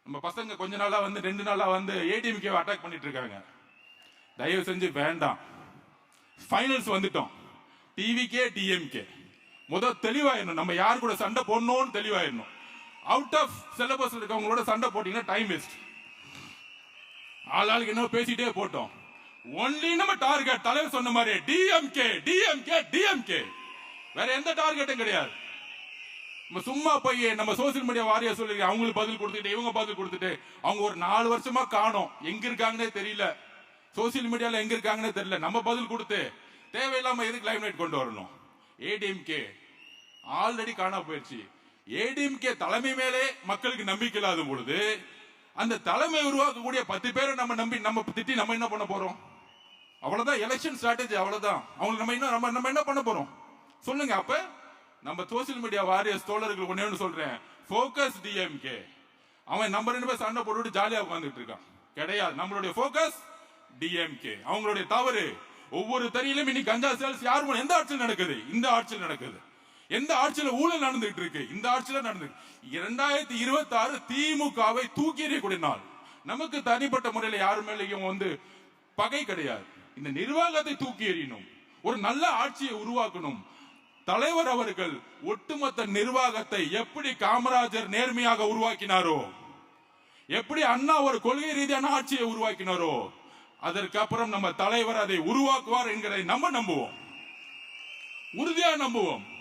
நம்ம பசங்க கொஞ்ச நாளா வந்து 2 நாளா வந்து ஏடிஎம்கே அட்டாக் பண்ணிட்டு இருக்காங்க. தயவு செஞ்சு வேண்டாம். ஃபைனல்ஸ் வந்துட்டோம். டிவிகே டிஎம்கே முதல் தெளிவாயிடணும். நம்ம யார் கூட சண்டை போடணும்னு தெளிவாயிடணும். அவுட் ஆஃப் சிலபஸ் இருக்கவங்களோட சண்டை போட்டீங்கன்னா டைம் வேஸ்ட். ஆளாளுக்கு என்ன பேசிட்டே போட்டோம். ஒன்லி நம்ம டார்கெட் தலைவர் சொன்ன மாதிரி டிஎம்கே டிஎம்கே டிஎம்கே, வேற எந்த டார்கெட்டும் கிடையாது. நம்ம சும்மா போய் நம்ம சோசியல் மீடியா வாரியா சொல்லி அவங்களுக்கு பதில் கொடுத்துட்டு இவங்க பதில் கொடுத்துட்டு அவங்க ஒரு 4 வருஷமா காணோம், எங்க இருக்காங்கன்னே தெரியல, சோசியல் மீடியால எங்க இருக்காங்கன்னே தெரியல. நம்ம பதில் கொடுத்து தேவையில்லாம எதுக்கு லைம் லைட் கொண்டு வரணும்? ஏடிஎம்கே ஆல்ரெடி காணா போயிடுச்சு. ஏடிஎம்கே தலைமை மேலே மக்களுக்கு நம்பிக்கை இல்லாத பொழுது அந்த தலைமை உருவாக்கக்கூடிய 10 பேரை நம்ம நம்பி நம்ம திட்டி நம்ம என்ன பண்ண போறோம்? அவ்வளவுதான் எலெக்ஷன் ஸ்ட்ராட்டஜி, அவ்வளவுதான். அவங்க நம்ம என்ன பண்ண போறோம் சொல்லுங்க. அப்ப நம்ம சோசியல் மீடியா வாரியர்ஸ் தோழர்கள் ஒண்ணு சொல்றேன், ஃபோக்கஸ் டிஎம்கே. அவன் நம்ம 2 பேர் சண்டை போட்டு ஜாலியா உட்கார்ந்துட்டு இருக்கான். கிடையாது, நம்மளுடைய ஃபோக்கஸ் டிஎம்கே. அவங்களுடைய தவறு ஒவ்வொரு தறியிலும் இன்னைக்கு கஞ்சா சேல்ஸ் யார் எந்த ஆட்சியில் நடக்குது? இந்த ஆட்சியில் நடக்குது. எந்த ஆட்சியில ஊழல் நடந்துட்டு இருக்கு? இந்த ஆட்சியில நடந்து. 2026 திமுகவை தூக்கி எறியக்கூடிய நாள். நமக்கு தனிப்பட்ட முறையில் யாரு மேலேயும் வந்து பகை கிடையாது. இந்த நிர்வாகத்தை தூக்கி எறியணும், ஒரு நல்ல ஆட்சியை உருவாக்கணும். தலைவர் அவர்கள் ஒட்டுமொத்த நிர்வாகத்தை எப்படி காமராஜர் நேர்மையாக உருவாக்கினாரோ, எப்படி அண்ணா ஒரு கொள்கை ரீதியான ஆட்சியை உருவாக்கினாரோ, அதற்கப்புறம் நம்ம தலைவர் அதை உருவாக்குவார் என்கிறதை நம்ம நம்புவோம், உறுதியா நம்புவோம்.